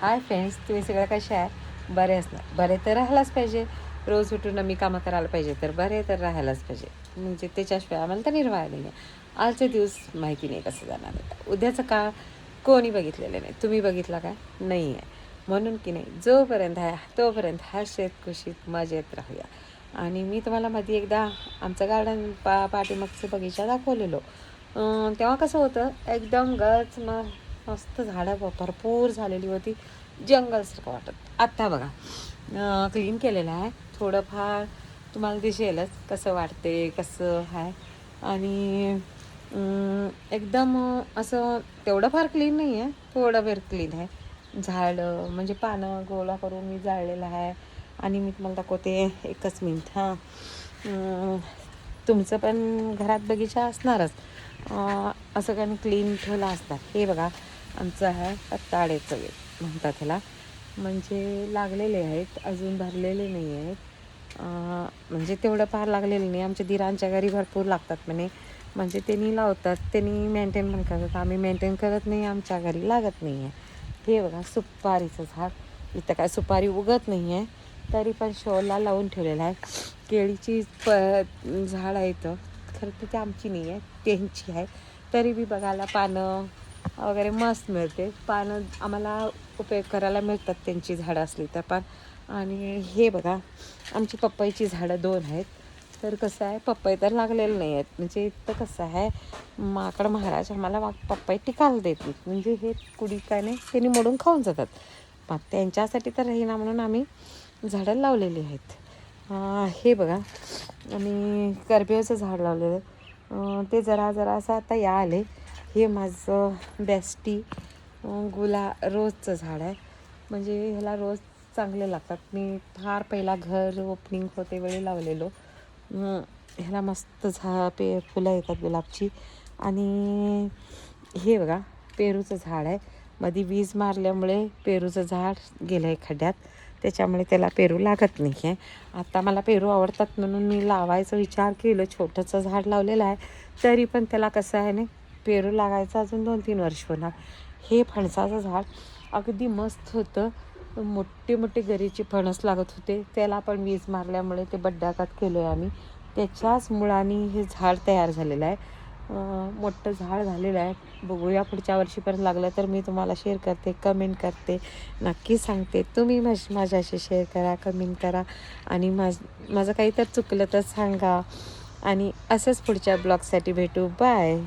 Hi friends, तुम्ही सगळं कशा आहे? बरे असणार. बरे तर राहायलाच पाहिजे. रोज उठून आम्ही कामं करायला पाहिजे, तर बरे तर राहायलाच पाहिजे. म्हणजे त्याच्याशिवाय आम्हाला तर निर्वाह नाही आहे. आजचे दिवस माहिती नाही कसं जाणार आहे. उद्याचं काळ कोणी बघितलेलं नाही. तुम्ही बघितला का? नाही आहे. म्हणून की नाही, जोपर्यंत आहे तोपर्यंत हर्षेत खुशीत मजेत राहूया. आणि मी तुम्हाला मध्ये एकदा आमचं गार्डन पाठीमागचं बगीचा दाखवलेलो. तेव्हा कसं होतं, एकदम गच मस्त झाडं भरपूर झालेली होती, जंगलसारखं वाटत. आत्ता बघा क्लीन केलेलं आहे. थोडंफार तुम्हाला दिसेलच कसं वाटते, कसं आहे. आणि एकदम असं तेवढं फार क्लीन नाही आहे, थोडं फार क्लीन आहे. झाडं म्हणजे पानं गोळा करून मी जाळलेलं आहे. आणि मी तुम्हाला दाखवते, एकच मिनिट. तुमचं पण घरात बगीचा असणारच. असं काही क्लीन ठेवला असतात. हे बघा, आमचं आहे ताडेचं वेल म्हणतात ह्याला. म्हणजे लागलेले आहेत, अजून भरलेले नाही आहेत. म्हणजे तेवढं फार लागलेलं नाही. आमच्या दिरांच्या घरी भरपूर लागतात म्हणे, म्हणजे त्यांनी लावतात, त्यांनी मेंटेन पण करतात. आम्ही मेंटेन करत नाही, आमच्या घरी लागत नाही आहे. हे बघा, सुपारीचं झाड. इथं काय सुपारी उगत नाही आहे, तरी पण शोला लावून ठेवलेलं आहे. केळीची झाड आहे इथं. खरं तर ती आमची नाही आहे, त्यांची आहे. तरी बी बघायला पानं वगैरे मस्त मिळते. पानं आम्हाला उपयोग करायला मिळतात त्यांची झाडं असली तर. पण आणि हे बघा, आमची पपईची झाडं 2 आहेत. तर कसं आहे, पपई तर लागलेलं नाही आहेत. म्हणजे इथं कसं आहे, माकड महाराज आम्हाला पपई टिकायला देत नाहीत. म्हणजे हे कुडी काय नाही, त्यांनी मोडून खाऊन जातात. पण त्यांच्यासाठी तर राहीना म्हणून आम्ही झाडं लावलेली आहेत. हे बघा, आणि करबीचं झाड लावलेलं आहे. ते जरा असं आता आले. हे माझं बेस्टी रोजचं झाड आहे. म्हणजे ह्याला रोज चांगले लागतात. मी फार पहिला घर ओपनिंग होते वेळी लावलेलो. ह्याला मस्त फुलं येतात गुलाबची. आणि हे बघा, पेरूचं झाड आहे. मध्ये वीज मारल्यामुळे पेरूचं झाड गेलं आहे खड्ड्यात, त्याच्यामुळे त्याला पेरू लागत नाही आहे. आता मला पेरू आवडतात म्हणून मी लावायचा विचार केलं. छोटंसं झाड लावलेलं आहे, तरी पण त्याला कसं आहे ना, पेरू लागायचं अजून 2-3 वर्ष होणार. हे फणसाचं झाड अगदी मस्त होतं. मोठे मोठे गरीचे फणस लागत होते. त्याला पण वीज मारल्यामुळे ते बड्डाकात केलो आहे आम्ही. त्याच्याच मुळाने हे झाड तयार झालेलं आहे. मोठं झाड झालेलं आहे. बघूया, पुढच्या वर्षीपर्यंत लागलं तर मी तुम्हाला शेअर करते, कमेंट करते, नक्की सांगते. तुम्ही माझ्याशी शेअर करा, कमेंट करा. आणि माझं काही तर चुकलं तर सांगा. आणि असंच पुढच्या ब्लॉगसाठी भेटू. बाय.